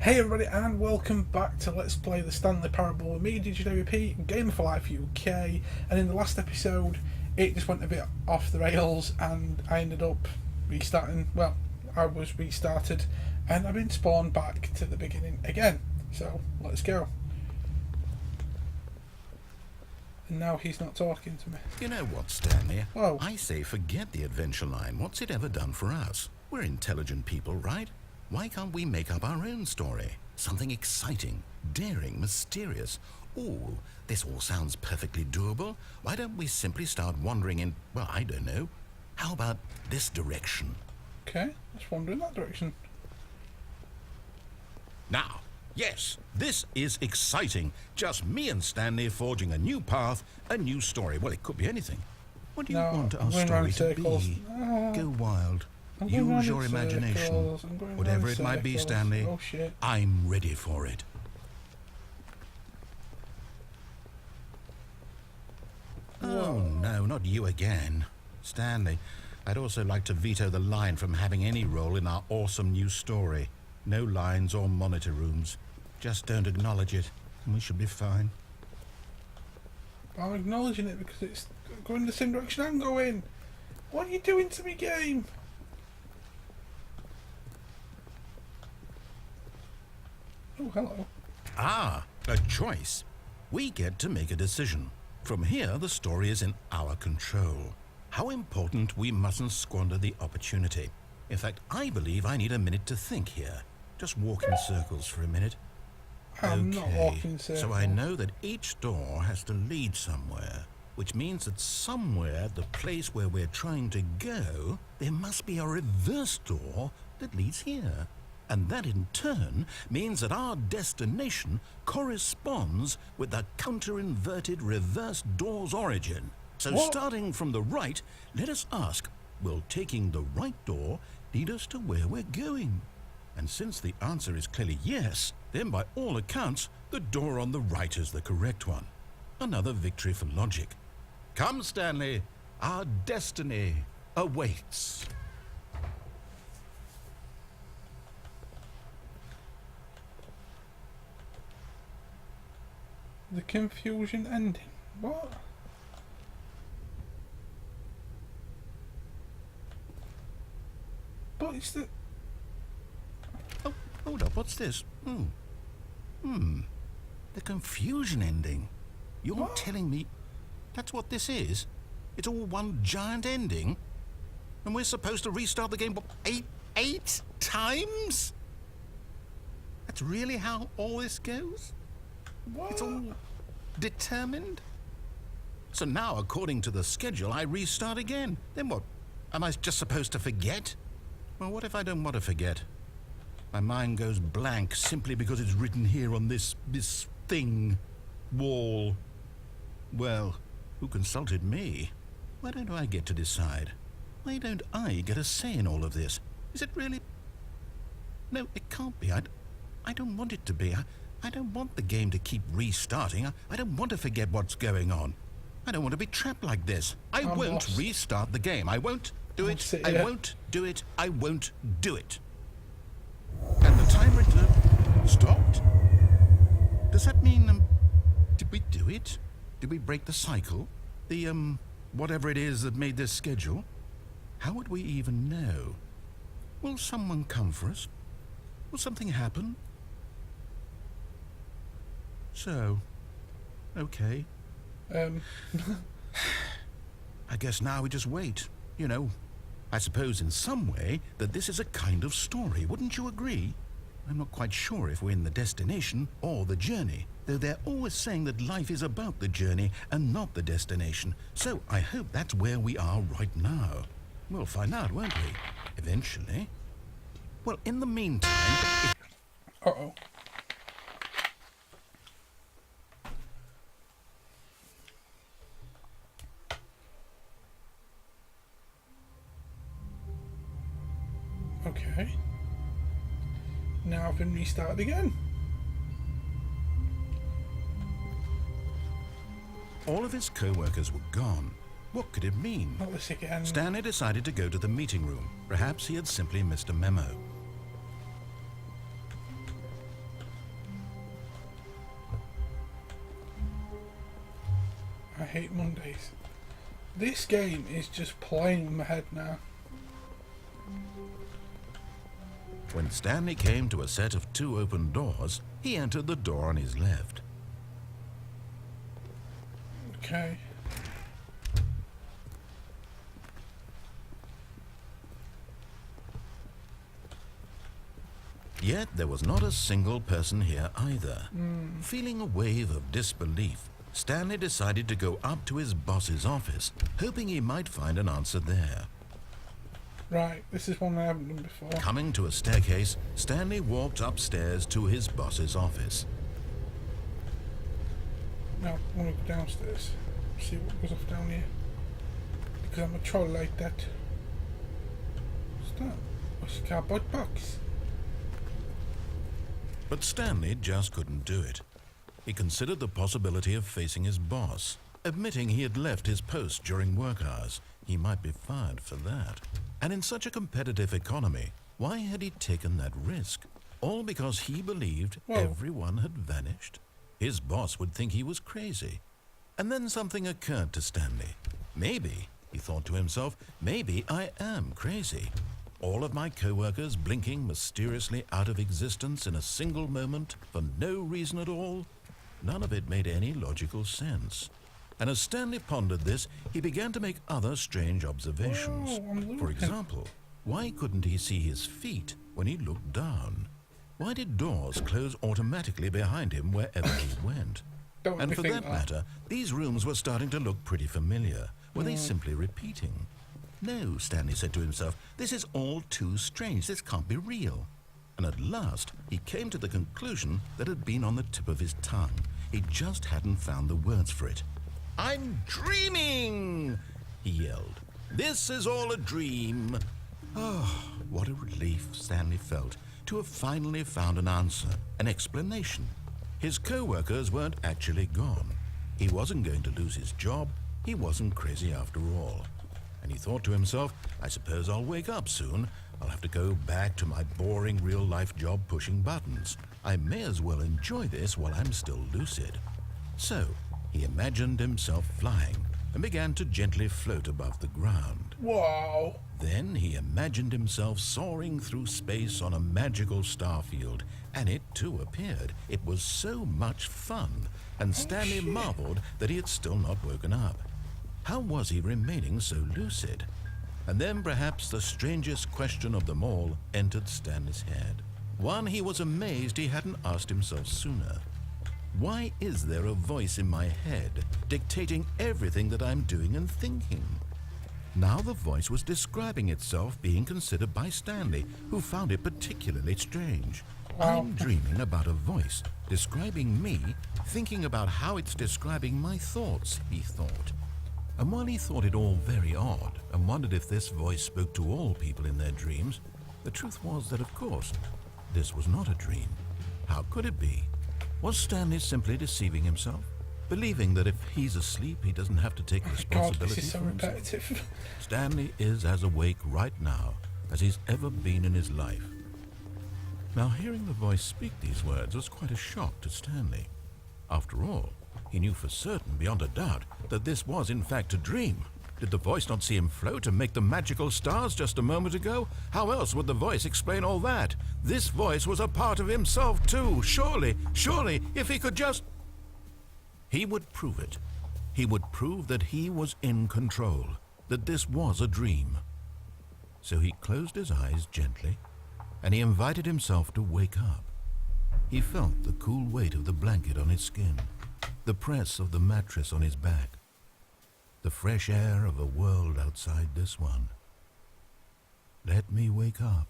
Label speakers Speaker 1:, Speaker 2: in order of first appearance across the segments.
Speaker 1: Hey everybody and welcome back to Let's Play the Stanley Parable with me, DJWP, Game for Life UK, and in the last episode it just went a bit off the rails and I ended up restarting, well, I was restarted and I've been spawned back to the beginning again, so let's go. And now he's not talking to me.
Speaker 2: You know what, Stanley?
Speaker 1: Whoa.
Speaker 2: I say forget the adventure line. What's it ever done for us? We're intelligent people, right? Why can't we make up our own story? Something exciting, daring, mysterious. Ooh, this all sounds perfectly doable. Why don't we simply start wandering in, well, I don't know. How about this direction?
Speaker 1: Okay, let's wander in that direction.
Speaker 2: Now, yes, this is exciting. Just me and Stanley forging a new path, a new story. Well, it could be anything. What do you want our story to be? Go wild. Use your imagination. Whatever it might be, Stanley,
Speaker 1: oh, shit.
Speaker 2: I'm ready for it. Oh, no, not you again. Stanley, I'd also like to veto the line from having any role in our awesome new story. No lines or monitor rooms. Just don't acknowledge it, and we should be fine.
Speaker 1: I'm acknowledging it because it's going the same direction I'm going. What are you doing to me, game? Oh, hello.
Speaker 2: Ah, a choice. We get to make a decision. From here, the story is in our control. How important, we mustn't squander the opportunity. In fact, I believe I need a minute to think here. Just walk in circles for a minute.
Speaker 1: I'm not walking circles.
Speaker 2: So I know that each door has to lead somewhere, which means that somewhere, the place where we're trying to go, there must be a reverse door that leads here. And that in turn means that our destination corresponds with the counter-inverted reverse door's origin. So starting from the right, let us ask, will taking the right door lead us to where we're going? And since the answer is clearly yes, then by all accounts, the door on the right is the correct one. Another victory for logic. Come, Stanley, our destiny awaits.
Speaker 1: The confusion ending. What? But it's the...
Speaker 2: Oh, hold up, what's this? The confusion ending. You're telling me that's what this is? It's all one giant ending? And we're supposed to restart the game, what, eight times? That's really how all this goes?
Speaker 1: What?
Speaker 2: It's all determined? So now, according to the schedule, I restart again. Then what? Am I just supposed to forget? Well, what if I don't want to forget? My mind goes blank simply because it's written here on this thing, wall. Well, who consulted me? Why don't I get to decide? Why don't I get a say in all of this? Is it really? No, it can't be. I don't want it to be. I don't want the game to keep restarting. I don't want to forget what's going on. I don't want to be trapped like this. I won't restart the game. I won't do it. I won't do it. I won't do it. And the timer stopped? Does that mean, did we do it? Did we break the cycle? The, whatever it is that made this schedule? How would we even know? Will someone come for us? Will something happen? So, okay. I guess now we just wait. You know, I suppose in some way that this is a kind of story, wouldn't you agree? I'm not quite sure if we're in the destination or the journey, though they're always saying that life is about the journey and not the destination. So I hope that's where we are right now. We'll find out, won't we? Eventually. Well, in the meantime...
Speaker 1: Uh-oh. Okay. Now I've been restarted again.
Speaker 2: All of his co-workers were gone. What could it mean?
Speaker 1: Not this again.
Speaker 2: Stanley decided to go to the meeting room. Perhaps he had simply missed a memo.
Speaker 1: I hate Mondays. This game is just playing with my head now.
Speaker 2: When Stanley came to a set of 2 open doors, he entered the door on his left.
Speaker 1: Okay.
Speaker 2: Yet there was not a single person here either. Feeling a wave of disbelief, Stanley decided to go up to his boss's office, hoping he might find an answer there.
Speaker 1: Right, this is one I haven't done before.
Speaker 2: Coming to a staircase, Stanley walked upstairs to his boss's office.
Speaker 1: Now, I want to go downstairs. See what goes off down here. Because I'm a troll like that. What's that? What's a cardboard box?
Speaker 2: But Stanley just couldn't do it. He considered the possibility of facing his boss, admitting he had left his post during work hours. He might be fired for that. And in such a competitive economy, why had he taken that risk? All because he believed everyone had vanished? His boss would think he was crazy. And then something occurred to Stanley. Maybe, he thought to himself, maybe I am crazy. All of my co-workers blinking mysteriously out of existence in a single moment for no reason at all? None of it made any logical sense. And as Stanley pondered this, he began to make other strange observations. For example, why couldn't he see his feet when he looked down? Why did doors close automatically behind him wherever he went? And for that matter, these rooms were starting to look pretty familiar. Were they simply repeating? No, Stanley said to himself, this is all too strange. This can't be real. And at last, he came to the conclusion that had been on the tip of his tongue. He just hadn't found the words for it. I'm dreaming, he yelled. This is all a dream. Oh, what a relief Stanley felt to have finally found an answer, an explanation. His co-workers weren't actually gone. He wasn't going to lose his job. He wasn't crazy after all. And he thought to himself, I suppose I'll wake up soon. I'll have to go back to my boring real-life job pushing buttons. I may as well enjoy this while I'm still lucid. So, he imagined himself flying and began to gently float above the ground.
Speaker 1: Wow.
Speaker 2: Then he imagined himself soaring through space on a magical starfield, and it too appeared. It was so much fun, and Stanley marveled that he had still not woken up. How was he remaining so lucid? And then perhaps the strangest question of them all entered Stanley's head. One he was amazed he hadn't asked himself sooner. Why is there a voice in my head dictating everything that I'm doing and thinking? Now the voice was describing itself being considered by Stanley, who found it particularly strange. I'm dreaming about a voice describing me, thinking about how it's describing my thoughts, he thought. And while he thought it all very odd and wondered if this voice spoke to all people in their dreams, the truth was that, of course, this was not a dream. How could it be? Was Stanley simply deceiving himself? Believing that if he's asleep, he doesn't have to take responsibility
Speaker 1: God, this is so
Speaker 2: for himself?
Speaker 1: repetitive.
Speaker 2: Stanley is as awake right now as he's ever been in his life. Now, hearing the voice speak these words was quite a shock to Stanley. After all, he knew for certain, beyond a doubt, that this was in fact a dream. Did the voice not see him float and make the magical stars just a moment ago? How else would the voice explain all that? This voice was a part of himself too. Surely, if he could just... He would prove it. He would prove that he was in control, that this was a dream. So he closed his eyes gently, and he invited himself to wake up. He felt the cool weight of the blanket on his skin, the press of the mattress on his back, the fresh air of a world outside this one. Let me wake up,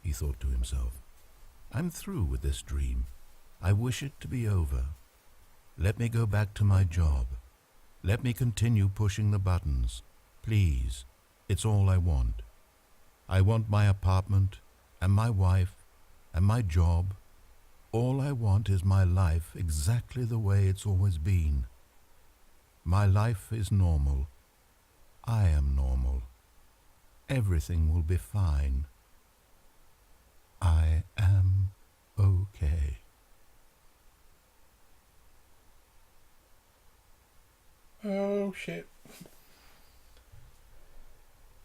Speaker 2: he thought to himself. I'm through with this dream. I wish it to be over. Let me go back to my job. Let me continue pushing the buttons. Please, it's all I want. I want my apartment and my wife and my job. All I want is my life exactly the way it's always been. My life is normal. I am normal. Everything will be fine. I am okay.
Speaker 1: Oh shit.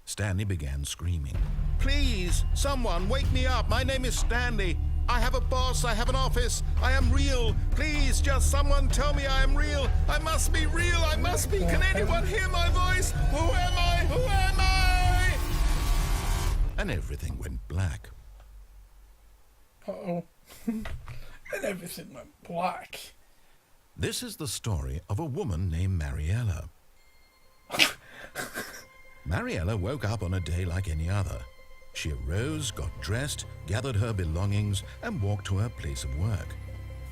Speaker 2: Stanley began screaming. Please, someone, wake me up. My name is Stanley. I have a boss. I have an office. I am real. Please, just someone tell me I am real. I must be real. I must be. Can anyone hear my voice? Who am I? Who am I? And everything went black.
Speaker 1: Uh-oh. And everything went black.
Speaker 2: This is the story of a woman named Mariella. Mariella woke up on a day like any other. She arose, got dressed, gathered her belongings, and walked to her place of work.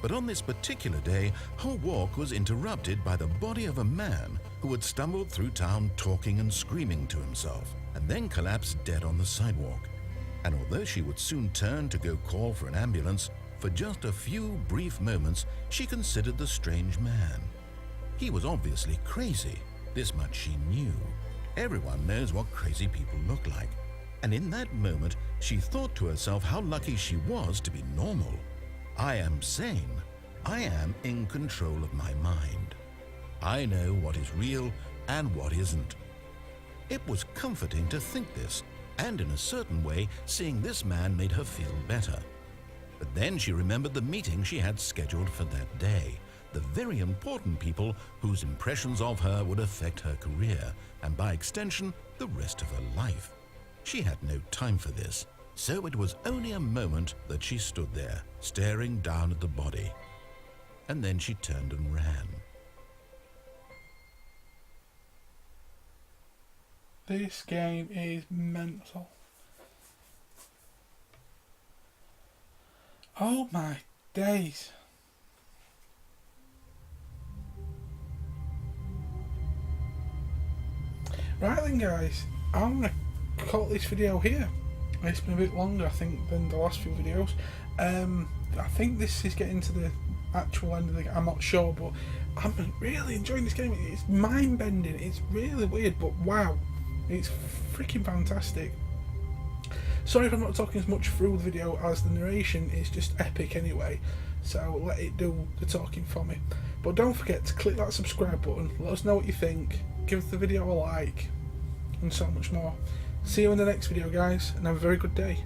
Speaker 2: But on this particular day, her walk was interrupted by the body of a man who had stumbled through town talking and screaming to himself, and then collapsed dead on the sidewalk. And although she would soon turn to go call for an ambulance, for just a few brief moments she considered the strange man. He was obviously crazy. This much she knew. Everyone knows what crazy people look like. And in that moment, she thought to herself how lucky she was to be normal. I am sane. I am in control of my mind. I know what is real and what isn't. It was comforting to think this, and in a certain way, seeing this man made her feel better. But then she remembered the meeting she had scheduled for that day, the very important people whose impressions of her would affect her career, and by extension, the rest of her life. She had no time for this, so it was only a moment that she stood there, staring down at the body. And then she turned and ran.
Speaker 1: This game is mental. Oh my days. Right then guys, I'm going to cut this video here. It's been a bit longer I think than the last few videos. I think this is getting to the actual end of the game, I'm not sure, but I'm really enjoying this game. It's mind bending, it's really weird, but wow, it's freaking fantastic. Sorry if I'm not talking as much through the video as the narration, it's just epic anyway, so let it do the talking for me. But don't forget to click that subscribe button, let us know what you think, give the video a like, and so much more. See you in the next video guys, and have a very good day.